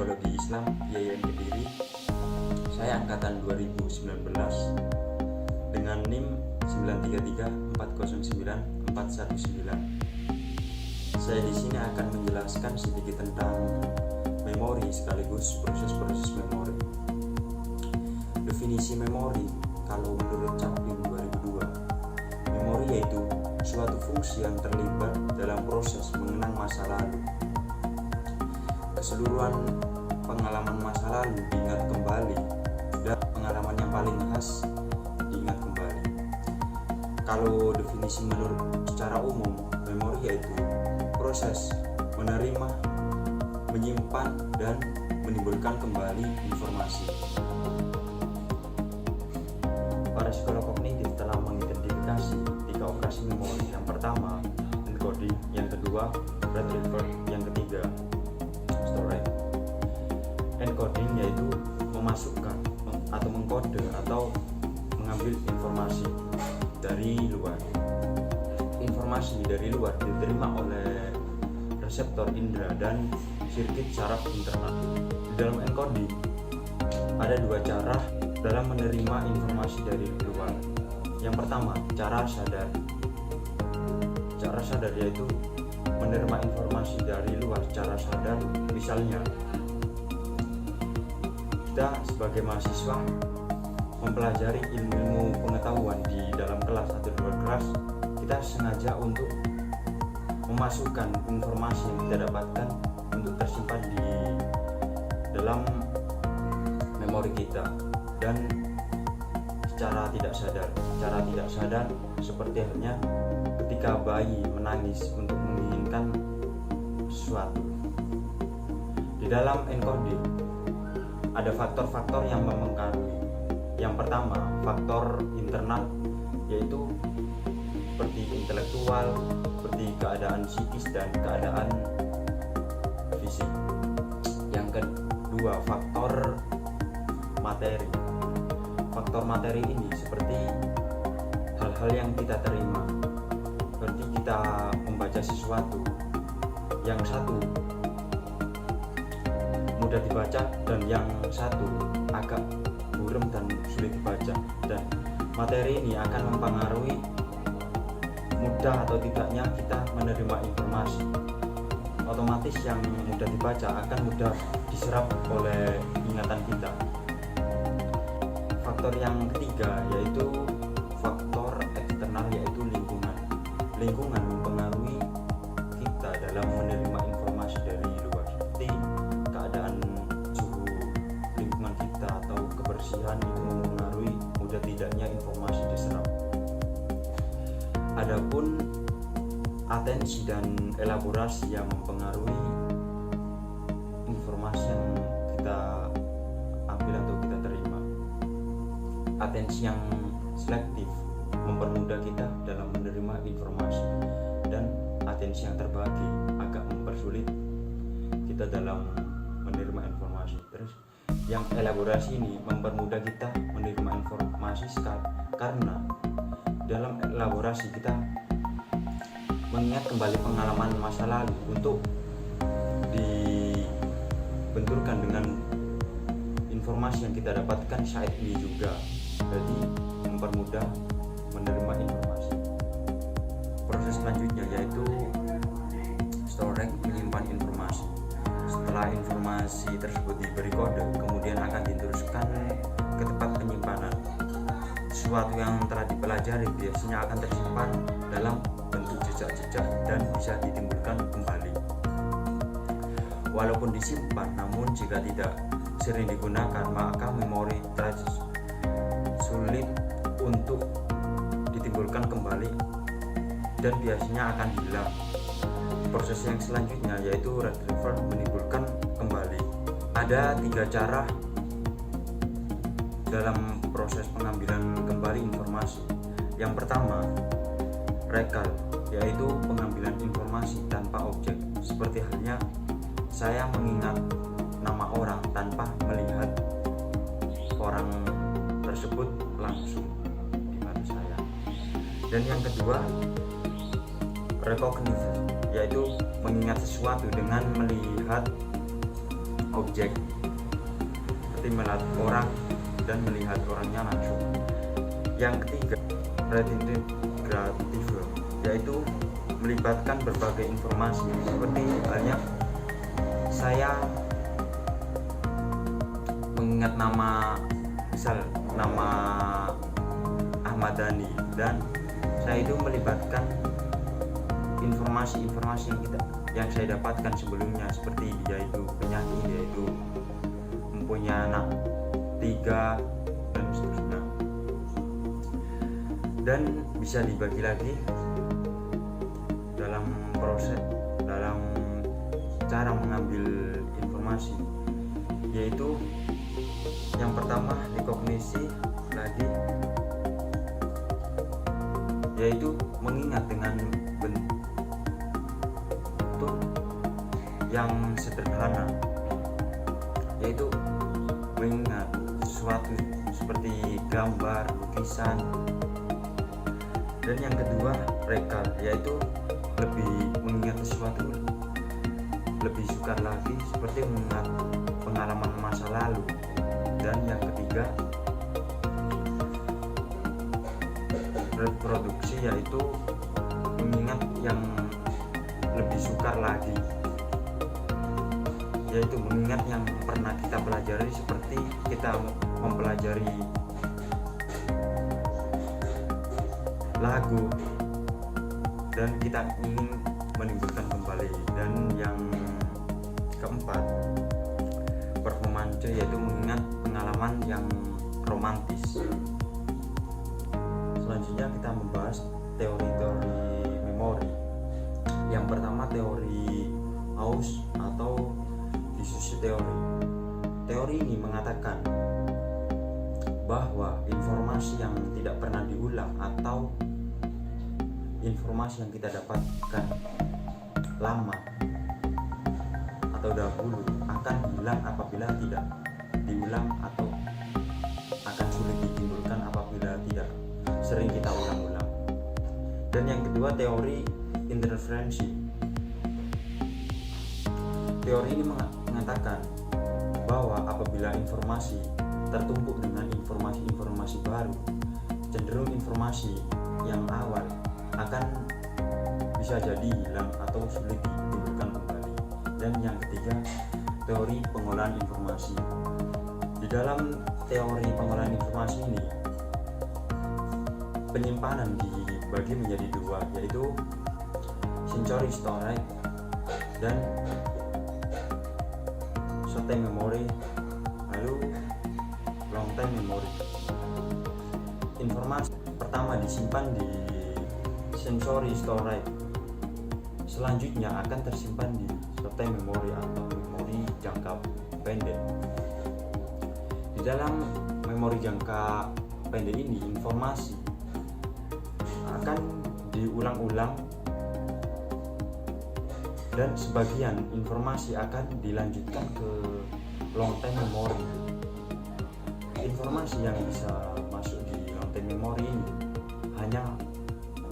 Psikologi Islam IAIN Kediri. Saya angkatan 2019 dengan NIM 933409419. Saya di sini akan menjelaskan sedikit tentang memori sekaligus proses-proses memori. Definisi memori kalau menurut Chaplin 2002, memori yaitu suatu fungsi yang terlibat dalam proses mengenang masa lalu. Keseluruhan pengalaman masa lalu diingat kembali dan pengalaman yang paling khas diingat kembali. Kalau definisi menurut secara umum, memori yaitu proses menerima, menyimpan, dan menimbulkan kembali informasi. Para psikolog kognitif telah mengidentifikasi 3 operasi memori. Yang pertama, encoding, yang kedua, retrieval, yang ketiga, storage. Encoding yaitu memasukkan atau mengkode atau mengambil informasi dari luar. Informasi dari luar diterima oleh reseptor indera dan sirkuit saraf internal. Di dalam encoding ada 2 cara dalam menerima informasi dari luar. Yang pertama, cara sadar. Cara sadar yaitu menerima informasi dari luar secara sadar. Misalnya, kita sebagai mahasiswa mempelajari ilmu pengetahuan di dalam kelas atau di luar kelas, kita sengaja untuk memasukkan informasi yang kita dapatkan untuk tersimpan di dalam memori kita, dan secara tidak sadar seperti halnya ketika bayi menangis untuk menginginkan sesuatu. Di dalam encoding ada faktor-faktor yang mempengaruhi. Yang pertama, faktor internal, yaitu seperti intelektual, seperti keadaan psikis dan keadaan fisik. Yang kedua, faktor materi. Faktor materi ini seperti hal-hal yang kita terima, seperti kita membaca sesuatu. Yang satu mudah dibaca dan yang satu agak buram dan sulit dibaca, dan materi ini akan mempengaruhi mudah atau tidaknya kita menerima informasi. Otomatis yang mudah dibaca akan mudah diserap oleh ingatan kita. Faktor yang ketiga yaitu faktor eksternal, yaitu lingkungan. Lingkungan mempengaruhi kita dalam menerima informasi dari luar, seperti keadaan suhu lingkungan kita atau kebersihan itu mempengaruhi mudah tidaknya informasi diserap. Adapun atensi dan elaborasi yang mempengaruhi informasi yang kita ambil atau kita terima. Atensi yang selektif mempermudah kita dalam menerima informasi, dan atensi yang terbagi agak mempersulit kita dalam menerima informasi. Terus yang elaborasi ini mempermudah kita menerima informasi karena dalam elaborasi kita mengingat kembali pengalaman masa lalu untuk dibenturkan dengan informasi yang kita dapatkan saat ini juga. Jadi mempermudah menerima informasi. Proses selanjutnya yaitu storage, menyimpan informasi. Setelah informasi tersebut diberi kode, kemudian akan diteruskan ke tempat penyimpanan. Sesuatu yang telah dipelajari biasanya akan tersimpan dalam bentuk jejak-jejak dan bisa ditimbulkan kembali. Walaupun disimpan, namun jika tidak sering digunakan, maka memori sulit untuk ditimbulkan kembali dan biasanya akan hilang. Proses yang selanjutnya yaitu retrieval, menimbulkan kembali. Ada 3 cara dalam proses pengambilan kembali informasi. Yang pertama, recall, yaitu pengambilan informasi tanpa objek. Seperti halnya saya mengingat nama orang tanpa melihat orang tersebut langsung di mata saya. Dan yang kedua, recognition, yaitu mengingat sesuatu dengan melihat objek seperti melihat orang dan melihat orangnya langsung. Yang ketiga, retingrative, yaitu melibatkan berbagai informasi seperti halnya saya mengingat misal nama Ahmad Dhani, dan saya itu melibatkan informasi-informasi yang saya dapatkan sebelumnya, seperti dia itu penyanyi, dia itu mempunyai anak 3 dan seterusnya. Dan bisa dibagi lagi dalam cara mengambil informasi, yaitu yang pertama rekognisi lagi, yaitu mengingat dengan bentuk yang sederhana, yaitu mengingat sesuatu seperti gambar, lukisan. Dan yang kedua rekal, yaitu lebih mengingat sesuatu lebih sukar lagi, seperti mengingat pengalaman masa lalu. Dan yang ketiga reproduksi, yaitu mengingat yang lebih sukar lagi, yaitu mengingat yang pernah kita pelajari, seperti kita mempelajari lagu dan kita ingin menimbulkan kembali. Dan yang keempat performance, yaitu mengingat pengalaman yang romantis. Selanjutnya kita membahas teori-teori memori. Yang pertama teori Aus atau disusi teori. Teori ini mengatakan bahwa informasi yang tidak pernah diulang atau informasi yang kita dapatkan lama atau dahulu akan hilang apabila tidak diulang, atau akan sulit ditimbulkan apabila tidak sering kita ulang-ulang. Dan yang kedua teori interferensi. Teori ini mengatakan bahwa apabila informasi tertumpuk dengan informasi-informasi baru, cenderung informasi yang awal akan bisa jadi hilang atau sulit ditimbulkan kembali. Dan yang ketiga teori pengolahan informasi. Di dalam teori pengolahan informasi ini, penyimpanan dibagi menjadi dua, yaitu sensory storage dan short term memory, lalu long term memory. Informasi pertama disimpan di sensory storage, selanjutnya akan tersimpan di short term memory atau memori jangka pendek. Di dalam memori jangka pendek ini, informasi akan diulang-ulang dan sebagian informasi akan dilanjutkan ke long term memory. Informasi yang bisa masuk di long term memory ini hanya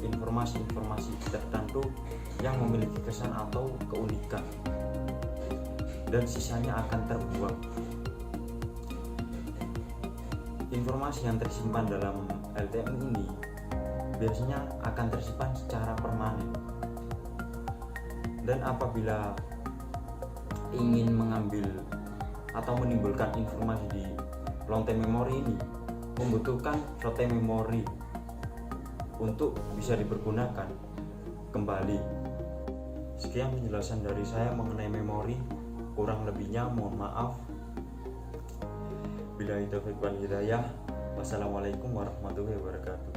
informasi-informasi tertentu yang memiliki kesan atau keunikan, dan sisanya akan terbuang. Informasi yang tersimpan dalam LTM ini biasanya akan tersimpan secara permanen, dan apabila ingin mengambil atau menimbulkan informasi di long term memory ini membutuhkan short term memory untuk bisa dipergunakan kembali. Sekian penjelasan dari saya mengenai memori, kurang lebihnya mohon maaf. Billahi taufiq wal hidayah. Wassalamualaikum warahmatullahi wabarakatuh.